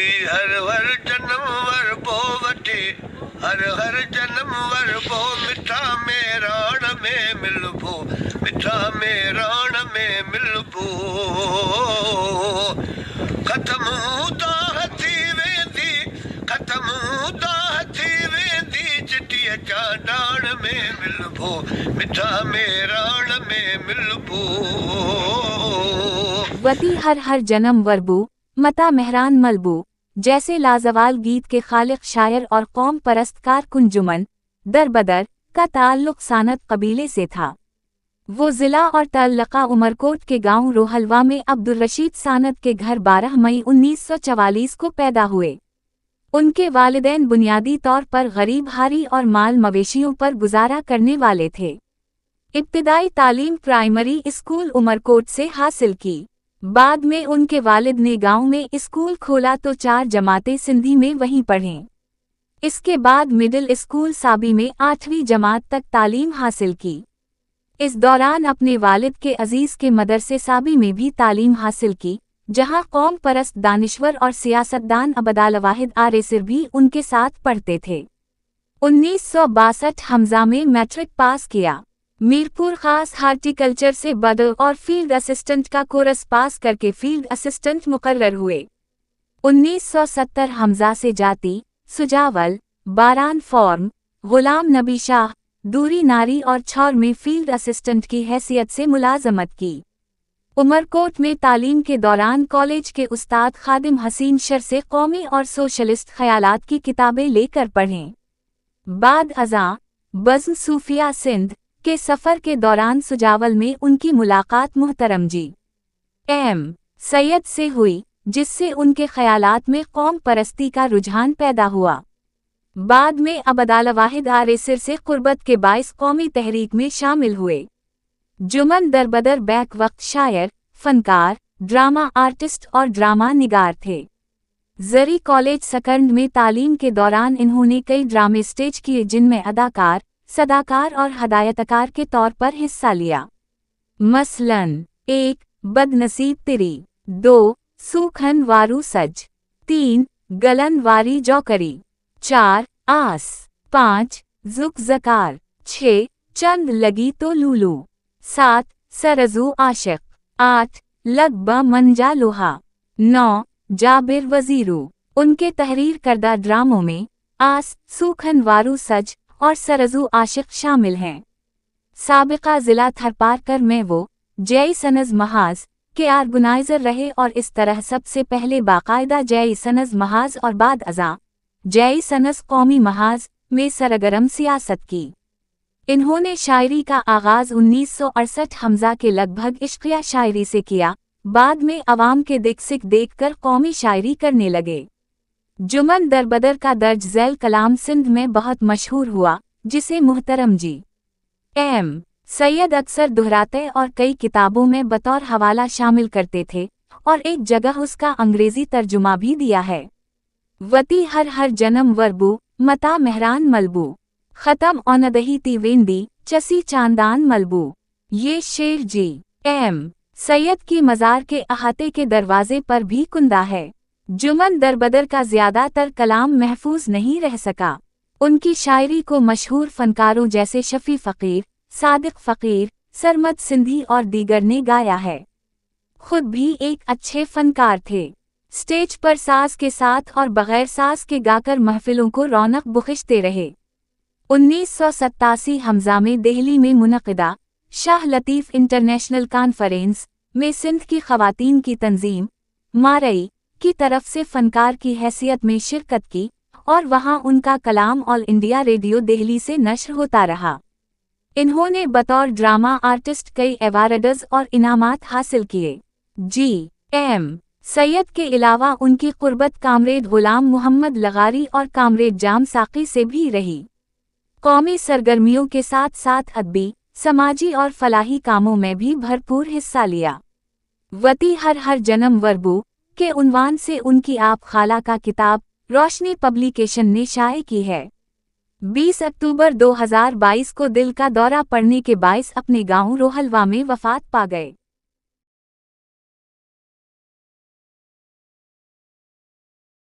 वठी हर हर जन्म वर बो वठी हर हर जन्म वर बो मिठा में राण में मिलबो मिठा में राण में मिलबो ख़त्म हूंदा हथी वेंदी ख़त्म हूंदा हथी वेंदी चिठीअ जा डाण में मिलबो मिठा में राण में मिलबो। वती हर हर जन्म वरबू मता मेहरान मलबू जैसे लाजवाल गीत के खालिक शायर और कौम परस्त कारकुन जुमन दरबदर का ताल्लुक सानत कबीले से था। वो ज़िला और तअल्लुक़ा उमरकोट के गांव रोहलवा में अब्दुल रशीद सानत के घर 12 मई 1944 को पैदा हुए। उनके वालिदैन बुनियादी तौर पर गरीब हारी और माल मवेशियों पर गुजारा करने वाले थे। इब्तिदाई तालीम प्राइमरी स्कूल उमरकोट से हासिल की। बाद में उनके वालिद ने गांव में स्कूल खोला तो 4 जमातें सिंधी में वहीं पढ़ें। इसके बाद मिडिल स्कूल साबी में 8वीं जमात तक तालीम हासिल की। इस दौरान अपने वालिद के अजीज के मदरसे साबी में भी तालीम हासिल की, जहां कौम परस्त दानिश्वर और सियासतदान अबदाल वाहिद आरेसिर भी उनके साथ पढ़ते थे। 1962 हमजा में मैट्रिक पास किया। मीरपुर खास हार्टिकल्चर से बदल और फील्ड असिस्टेंट का कोर्स पास करके फील्ड असिस्टेंट मुकर्रर हुए। 1970 हमजा से जाती, सुजावल, बारान फॉर्म, गुलाम नबी शाह, दूरी नारी और छौर में फील्ड असिस्टेंट की हैसियत से मुलाजमत की। उमरकोट में तालीम के दौरान कॉलेज के उस्ताद खादिम हसीन शर से कौमी और सोशलिस्ट ख़यालात की किताबें लेकर पढ़ें। बाद अज़ां बज़्म सूफिया सिंध के सफ़र के दौरान सुजावल में उनकी मुलाकात मुहतरम जी एम सैयद से हुई, जिससे उनके ख़यालात में कौम परस्ती का रुझान पैदा हुआ। बाद में अबदाल वाहिद आरेसिर से क़ुर्बत के बाइस कौमी तहरीक में शामिल हुए। जुमन दरबदर बैक वक्त शायर, फनकार, ड्रामा आर्टिस्ट और ड्रामा निगार थे। ज़री कॉलेज सकंड में तालीम के दौरान इन्होंने कई ड्रामे स्टेज किए, जिनमें अदाकार, सदाकार और हदायतकार के तौर पर हिस्सा लिया। मसलन 1 बदनसीब तिरी, 2 सूखन वारू सज, 3 गलन वारी जौकरी, 4 आस, 5 जुक जकार, 6 चंद लगी तो लूलू, 7 सरजू आशिक, 8 लगबा मंजा लोहा, 9 जाबिर वजीरू। उनके तहरीर करदा ड्रामों में आस, सूखन वारू सज और सरजू आशिक शामिल हैं। साबिका ज़िला थरपारकर में वो जय सनज़ महाज के ऑर्गेनाइज़र रहे और इस तरह सबसे पहले बाकायदा जय सनज़ महाज और बाद अज़ां जय सनज़ कौमी महाज में सरगर्म सियासत की। इन्होंने शायरी का आगाज़ 1968 हमजा के लगभग इश्क़िया शायरी से किया। बाद में अवाम के दिक्सिक देखकर कौमी शायरी करने लगे। जुमन दरबदर का दर्ज झैल कलाम सिंध में बहुत मशहूर हुआ, जिसे मुहतरम जी एम सैयद अक्सर दोहराते और कई किताबों में बतौर हवाला शामिल करते थे और एक जगह उसका अंग्रेजी तर्जुमा भी दिया है। वती हर हर जन्म वरबू मता मेहरान मलबू ख़त्म औनदही ती वेंदी चसी चांदान मलबू। ये शेर जी एम सैयद की मज़ार के अहाते के दरवाजे पर भी कुंदा है। जुमन दरबदर का ज़्यादातर कलाम महफूज नहीं रह सका। उनकी शायरी को मशहूर फनकारों जैसे शफ़ी फ़कीर, सादिक फ़कीर, सरमद सिंधी और दीगर ने गाया है। खुद भी एक अच्छे फनकार थे। स्टेज पर साज के साथ और बग़ैर साज के गाकर महफिलों को रौनक बख्शते रहे। 1987 हमजा में दिल्ली में मुनक़िदा शाह लतीफ़ इंटरनेशनल कॉन्फ्रेंस में सिंध की ख़वातीन की तंजीम मारई की तरफ से फनकार की हैसियत में शिरकत की और वहां उनका कलाम ऑल इंडिया रेडियो दिल्ली से नश्र होता रहा। इन्होंने बतौर ड्रामा आर्टिस्ट कई एवार्ड्स और इनामात हासिल किए। जी एम सैयद के अलावा उनकी क़ुर्बत कामरेड ग़ुलाम मोहम्मद लगारी और कामरेड जाम साक़ी से भी रही। कौमी सरगर्मियों के साथ साथ अदबी, समाजी और फलाही कामों में भी भरपूर हिस्सा लिया। वती हर हर जन्म वरबू के उन्वान से उनकी आप खाला का किताब रोशनी पब्लिकेशन ने शाये की है। 20 अक्टूबर 2022 को दिल का दौरा पड़ने के बाइस अपने गांव रोहलवा में वफात पा गए।